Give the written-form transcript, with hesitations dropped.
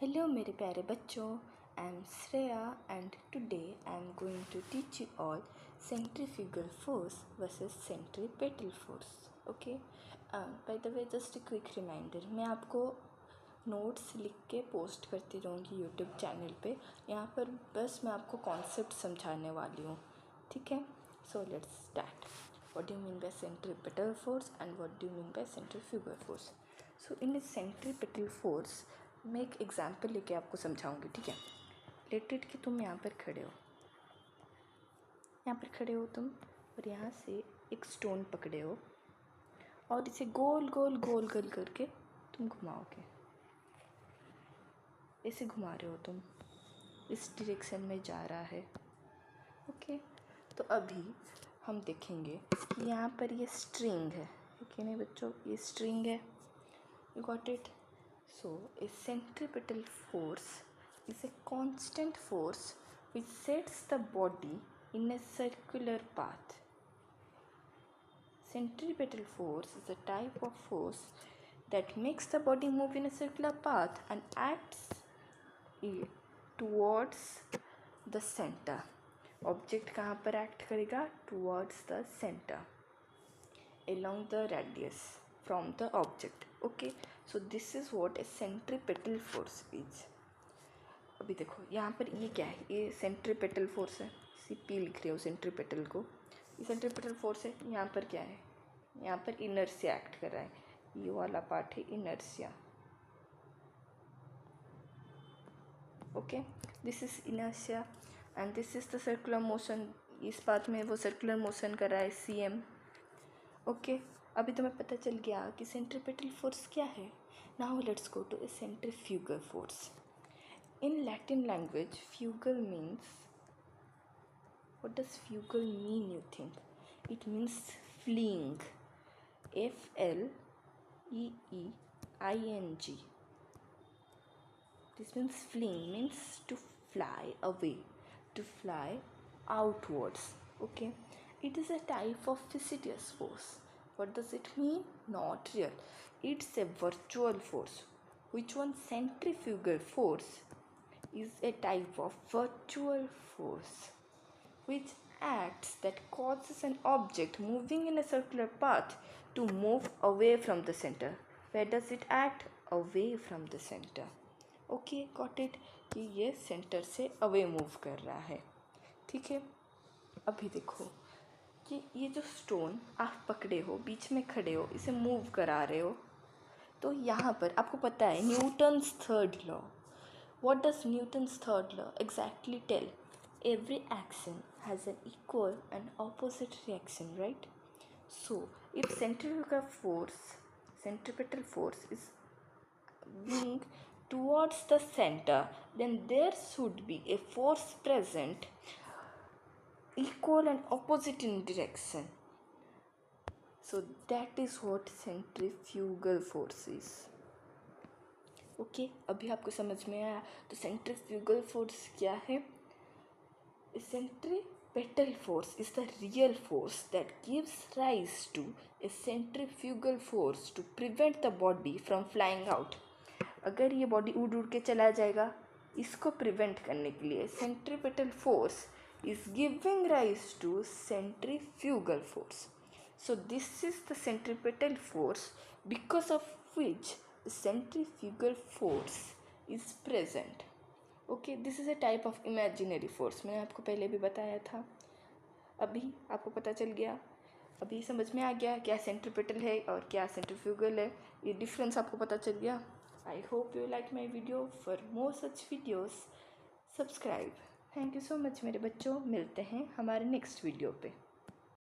Hello मेरे प्यारे बच्चों, I am Shreya and today I am going to teach you all centrifugal force versus centripetal force. Okay, by the way just a quick reminder, मैं आपको notes लिख के post करती रहूँगी YouTube channel पे। यहाँ पर बस मैं आपको कॉन्सेप्ट समझाने वाली हूँ, ठीक है। So let's start. What do you mean by centripetal force and what do you mean by centrifugal force? So in a centripetal force मैं एक एग्जाम्पल लेके आपको समझाऊंगी, ठीक है। लेट इट कि तुम यहाँ पर खड़े हो तुम, और यहाँ से एक स्टोन पकड़े हो और इसे गोल गोल गोल गोल करके तुम घुमाओगे। ऐसे घुमा रहे हो तुम, इस डायरेक्शन में जा रहा है। ओके, तो अभी हम देखेंगे कि यहाँ पर ये स्ट्रिंग है कि नहीं बच्चों, ये स्ट्रिंग है। You got it? So, a centripetal force is a constant force which sets the body in a circular path. Centripetal force is a type of force that makes the body move in a circular path and acts towards the center. Object कहाँ पर act करेगा? Towards the center, along the radius from the object. Okay, so this is what a centripetal force is. अभी देखो यहाँ पर ये क्या है, ये सेंट्रीपेटल फोर्स है। CP लिख रहे हो सेंट्रीपेटल को, ये सेंट्रीपेटल फोर्स है। यहाँ पर क्या है, यहाँ पर इनर्शिया एक्ट कर रहा है। ये वाला पार्ट है inertia. Okay, this is inertia and this is the circular motion. इस पाथ में वो सर्कुलर मोशन कर रहा है CM। ओके, अभी तुम्हें पता चल गया कि सेंट्रीपेटल फोर्स क्या है। Now let's go to a centrifugal force. In Latin language, fugal means, what does fugal mean you think? It means fleeing. F-L-E-E-I-N-G. This means fleeing, means to fly away, to fly outwards. Okay, it is a type of Physidius force. What does it mean? Not real. It's a virtual force. Which one? Centrifugal force is a type of virtual force which acts that causes an object moving in a circular path to move away from the center. Where does it act? Away from the center. Okay, got it? कि ये centre से away move कर रहा है, ठीक है। अभी देखो कि ये जो स्टोन आप पकड़े हो, बीच में खड़े हो, इसे मूव करा रहे हो, तो यहाँ पर आपको पता है Newton's third law. What does Newton's third law exactly tell? Every action has an equal and opposite reaction, right? So, if centripetal force is being towards the center, then there should be a force present equal and opposite in direction. So, that is what centrifugal force is. Okay, अभी आपको समझ में आया? तो centrifugal force क्या है? Centripetal force is the real force that gives rise to a centrifugal force to prevent the body from flying out. अगर ये बॉडी उड़ उड़ के चला जाएगा, इसको प्रिवेंट करने के लिए centripetal force is giving rise to centrifugal force. So this is the centripetal force because of which centrifugal force is present. Okay, this is a type of imaginary force. मैंने आपको पहले भी बताया था, अभी आपको पता चल गया, अभी समझ में आ गया क्या सेंट्रीपेटल है और क्या सेंट्रीफ्यूगल है, ये डिफरेंस आपको पता चल गया. I hope you like my video. For more such videos subscribe. Thank you so much मेरे बच्चों. मिलते हैं हमारे नेक्स्ट वीडियो पे.